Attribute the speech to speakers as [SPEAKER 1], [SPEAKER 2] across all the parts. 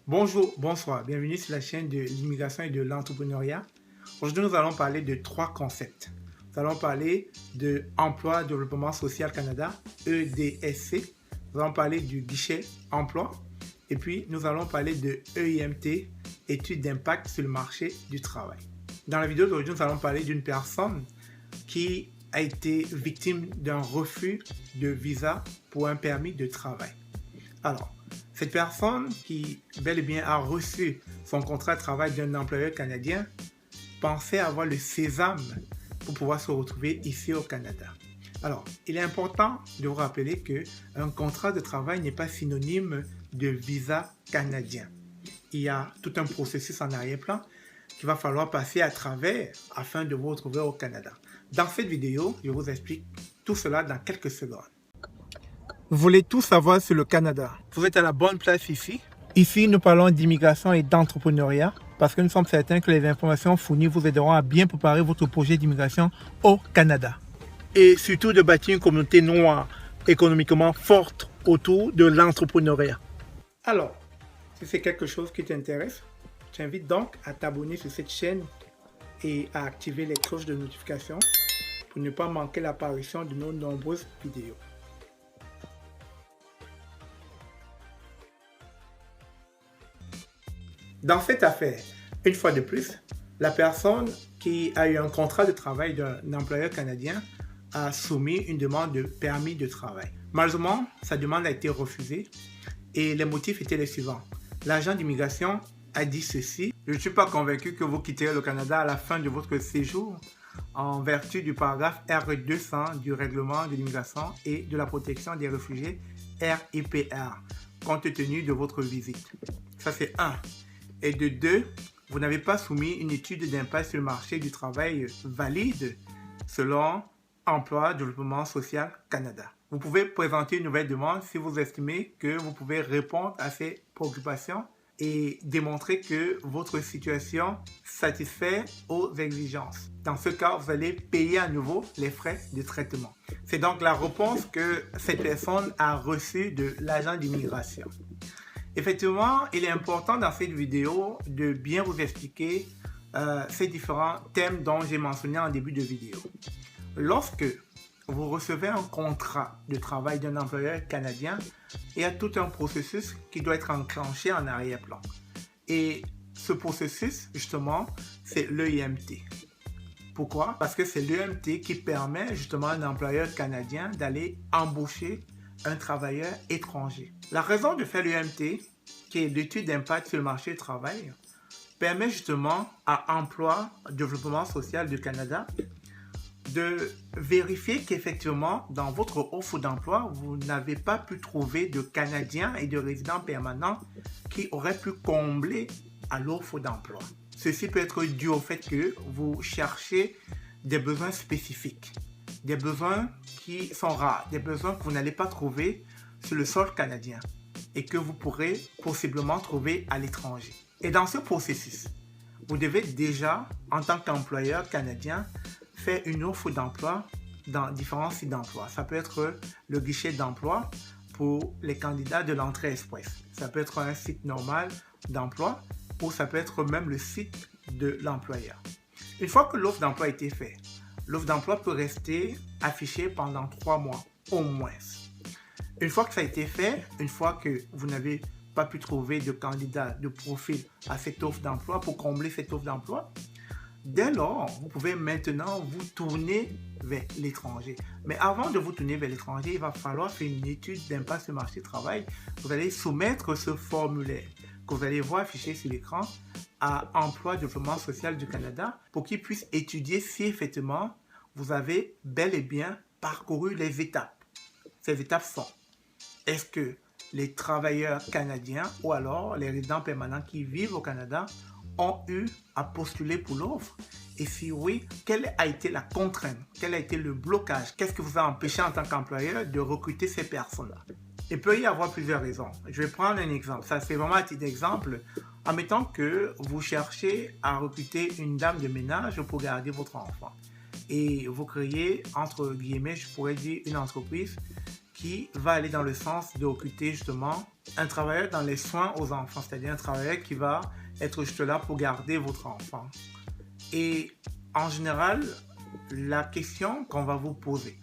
[SPEAKER 1] Bonjour, bonsoir, bienvenue sur la chaîne de l'immigration et de l'entrepreneuriat. Aujourd'hui, nous allons parler de trois concepts. Nous allons parler de Emploi Développement Social Canada, EDSC. Nous allons parler du guichet emploi. Et puis, nous allons parler de EIMT, étude d'impact sur le marché du travail. Dans la vidéo d'aujourd'hui, nous allons parler d'une personne qui a été victime d'un refus de visa pour un permis de travail. Alors, cette personne qui bel et bien a reçu son contrat de travail d'un employeur canadien pensait avoir le sésame pour pouvoir se retrouver ici au Canada. Alors, il est important de vous rappeler qu'un contrat de travail n'est pas synonyme de visa canadien. Il y a tout un processus en arrière-plan qu'il va falloir passer à travers afin de vous retrouver au Canada. Dans cette vidéo, je vous explique tout cela dans quelques secondes. Vous voulez tout savoir sur le Canada? Vous êtes à la bonne place ici. Ici, nous parlons d'immigration et d'entrepreneuriat parce que nous sommes certains que les informations fournies vous aideront à bien préparer votre projet d'immigration au Canada. Et surtout de bâtir une communauté noire économiquement forte autour de l'entrepreneuriat. Alors, si c'est quelque chose qui t'intéresse, je t'invite donc à t'abonner sur cette chaîne et à activer les cloches de notification pour ne pas manquer l'apparition de nos nombreuses vidéos. Dans cette affaire, une fois de plus, la personne qui a eu un contrat de travail d'un employeur canadien a soumis une demande de permis de travail. Malheureusement, sa demande a été refusée et les motifs étaient les suivants. L'agent d'immigration a dit ceci: « Je ne suis pas convaincu que vous quitterez le Canada à la fin de votre séjour en vertu du paragraphe R200 du règlement de l'immigration et de la protection des réfugiés RIPR, compte tenu de votre visite. » Ça, c'est un. Et de deux, vous n'avez pas soumis une étude d'impact sur le marché du travail valide selon Emploi Développement Social Canada. Vous pouvez présenter une nouvelle demande si vous estimez que vous pouvez répondre à ces préoccupations et démontrer que votre situation satisfait aux exigences. Dans ce cas, vous allez payer à nouveau les frais de traitement. C'est donc la réponse que cette personne a reçue de l'agent d'immigration. Effectivement, il est important dans cette vidéo de bien vous expliquer ces différents thèmes dont j'ai mentionné en début de vidéo. Lorsque vous recevez un contrat de travail d'un employeur canadien, il y a tout un processus qui doit être enclenché en arrière-plan. Et ce processus, justement, c'est l'EIMT. Pourquoi? Parce que c'est l'EIMT qui permet justement à un employeur canadien d'aller embaucher un travailleur étranger. La raison de faire l'EIMT, qui est l'étude d'impact sur le marché du travail, permet justement à Emploi Développement Social du Canada de vérifier qu'effectivement, dans votre offre d'emploi, vous n'avez pas pu trouver de Canadiens et de résidents permanents qui auraient pu combler à l'offre d'emploi. Ceci peut être dû au fait que vous cherchez des besoins spécifiques, des besoins qui sont rares, des besoins que vous n'allez pas trouver sur le sol canadien et que vous pourrez possiblement trouver à l'étranger. Et dans ce processus, vous devez déjà, en tant qu'employeur canadien, faire une offre d'emploi dans différents sites d'emploi. Ça peut être le guichet d'emploi pour les candidats de l'entrée express. Ça peut être un site normal d'emploi ou ça peut être même le site de l'employeur. Une fois que l'offre d'emploi a été faite, l'offre d'emploi peut rester affichée pendant 3 mois au moins. Une fois que ça a été fait, une fois que vous n'avez pas pu trouver de candidat de profil à cette offre d'emploi pour combler cette offre d'emploi, dès lors, vous pouvez maintenant vous tourner vers l'étranger. Mais avant de vous tourner vers l'étranger, il va falloir faire une étude d'impact sur le marché du travail. Vous allez soumettre ce formulaire que vous allez voir affiché sur l'écran à Emploi Développement Social du Canada pour qu'il puisse étudier si effectivement vous avez bel et bien parcouru les étapes. Ces étapes sont: est-ce que les travailleurs canadiens ou alors les résidents permanents qui vivent au Canada ont eu à postuler pour l'offre? Et si oui, quelle a été la contrainte? Quel a été le blocage? Qu'est-ce qui vous a empêché en tant qu'employeur de recruter ces personnes-là? Il peut y avoir plusieurs raisons. Je vais prendre un exemple. Ça, c'est vraiment un petit exemple. Admettons que vous cherchez à recruter une dame de ménage pour garder votre enfant. Et vous créez, entre guillemets, je pourrais dire, une entreprise qui va aller dans le sens de recruter justement un travailleur dans les soins aux enfants, c'est-à-dire un travailleur qui va être juste là pour garder votre enfant. Et en général, la question qu'on va vous poser,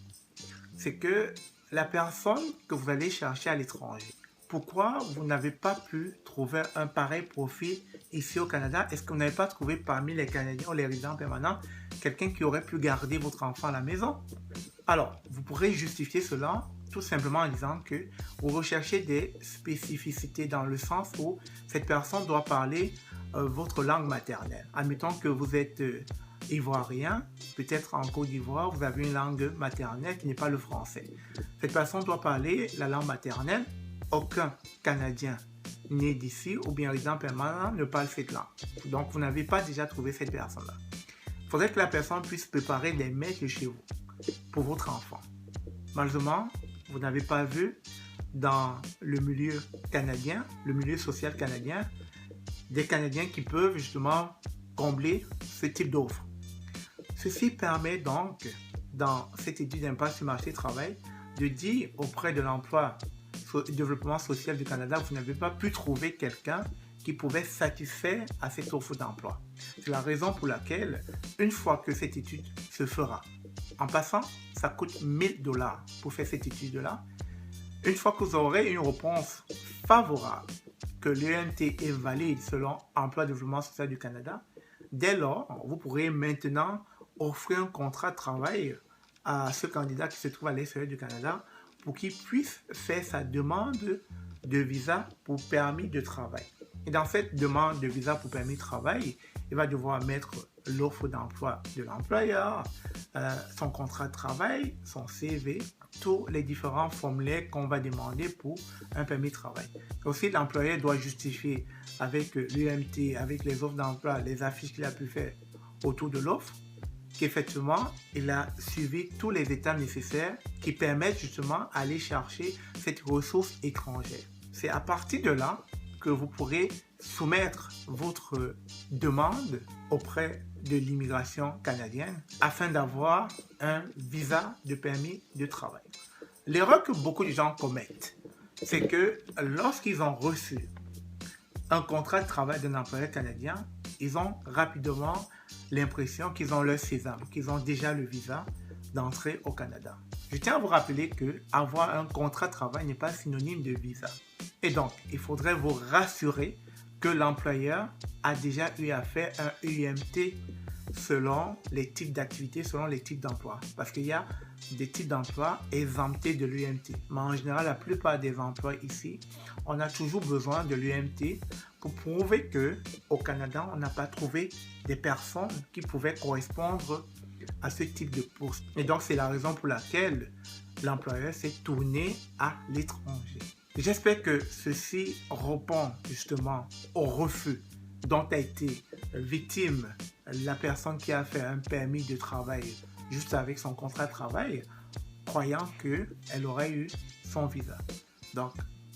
[SPEAKER 1] c'est que la personne que vous allez chercher à l'étranger, pourquoi vous n'avez pas pu trouver un pareil profil ici au Canada? Est-ce que vous n'avez pas trouvé parmi les Canadiens ou les résidents permanents quelqu'un qui aurait pu garder votre enfant à la maison? Alors, vous pourrez justifier cela tout simplement en disant que vous recherchez des spécificités dans le sens où cette personne doit parler votre langue maternelle. Admettons que vous êtes ivoirien, peut-être en Côte d'Ivoire, vous avez une langue maternelle qui n'est pas le français. Cette personne doit parler la langue maternelle. Aucun Canadien né d'ici ou bien résident permanent ne parle cette langue. Donc, vous n'avez pas déjà trouvé cette personne-là. Il faudrait que la personne puisse préparer les mets de chez vous pour votre enfant. Malheureusement, vous n'avez pas vu dans le milieu canadien, le milieu social canadien, des Canadiens qui peuvent justement combler ce type d'offre. Ceci permet donc, dans cette étude d'impact sur le marché du travail, de dire auprès de l'emploi et développement social du Canada, vous n'avez pas pu trouver quelqu'un qui pouvait satisfaire à cette offre d'emploi. C'est la raison pour laquelle, une fois que cette étude se fera, en passant, ça coûte 1000 $ pour faire cette étude-là. Une fois que vous aurez une réponse favorable, que l'UMT est valide selon Emploi et Développement Social du Canada, dès lors, vous pourrez maintenant offrir un contrat de travail à ce candidat qui se trouve à l'extérieur du Canada pour qu'il puisse faire sa demande de visa pour permis de travail. Et dans cette demande de visa pour permis de travail, il va devoir mettre l'offre d'emploi de l'employeur, son contrat de travail, son CV, tous les différents formulaires qu'on va demander pour un permis de travail. Aussi, l'employeur doit justifier avec l'UMT, avec les offres d'emploi, les affiches qu'il a pu faire autour de l'offre, qu'effectivement, il a suivi tous les étapes nécessaires qui permettent justement d'aller chercher cette ressource étrangère. C'est à partir de là que vous pourrez soumettre votre demande auprès de l'immigration canadienne afin d'avoir un visa de permis de travail. L'erreur que beaucoup de gens commettent, c'est que lorsqu'ils ont reçu un contrat de travail d'un employeur canadien, ils ont rapidement l'impression qu'ils ont leur sésame, qu'ils ont déjà le visa d'entrée au Canada. Je tiens à vous rappeler que avoir un contrat de travail n'est pas synonyme de visa. Et donc, il faudrait vous rassurer que l'employeur a déjà eu à faire un UMT selon les types d'activités, selon les types d'emplois. Parce qu'il y a des types d'emplois exemptés de l'UMT. Mais en général, la plupart des emplois ici, on a toujours besoin de l'UMT pour prouver qu'au Canada, on n'a pas trouvé des personnes qui pouvaient correspondre à ce type de poste. Et donc, c'est la raison pour laquelle l'employeur s'est tourné à l'étranger. J'espère que ceci répond justement au refus dont a été victime la personne qui a fait un permis de travail juste avec son contrat de travail, croyant qu'elle aurait eu son visa. Donc,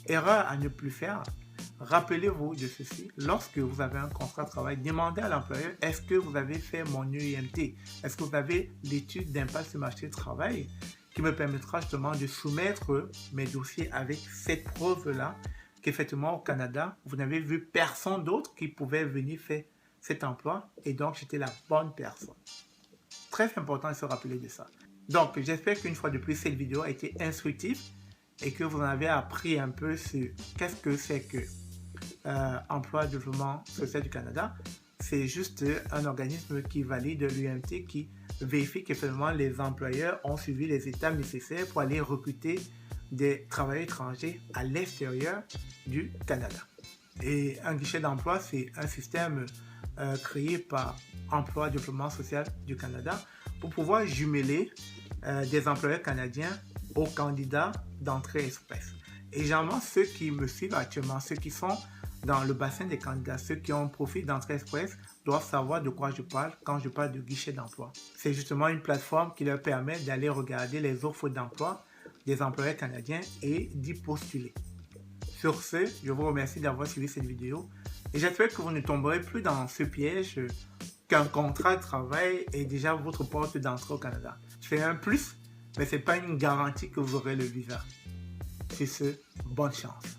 [SPEAKER 1] erreur à ne plus faire. Rappelez-vous de ceci, lorsque vous avez un contrat de travail, demandez à l'employeur, est-ce que vous avez fait mon UMT? Est-ce que vous avez l'étude d'impact sur le marché du travail qui me permettra justement de soumettre mes dossiers avec cette preuve-là qu'effectivement au Canada, vous n'avez vu personne d'autre qui pouvait venir faire cet emploi et donc j'étais la bonne personne. Très important de se rappeler de ça. Donc j'espère qu'une fois de plus cette vidéo a été instructive et que vous en avez appris un peu sur qu'est-ce que c'est que Emploi et Développement Social du Canada. C'est juste un organisme qui valide l'UMT, qui vérifie qu'effectivement les employeurs ont suivi les étapes nécessaires pour aller recruter des travailleurs étrangers à l'extérieur du Canada. Et un guichet d'emploi, c'est un système créé par Emploi et Développement Social du Canada pour pouvoir jumeler des employeurs canadiens aux candidats d'entrée express. Et généralement, ceux qui me suivent actuellement, ceux qui sont dans le bassin des candidats, ceux qui ont un profil d'entrée express, doivent savoir de quoi je parle quand je parle de guichet d'emploi. C'est justement une plateforme qui leur permet d'aller regarder les offres d'emploi des employeurs canadiens et d'y postuler. Sur ce, je vous remercie d'avoir suivi cette vidéo et j'espère que vous ne tomberez plus dans ce piège qu'un contrat de travail est déjà votre porte d'entrée au Canada. C'est un plus, mais ce n'est pas une garantie que vous aurez le visa. Sur ce, bonne chance.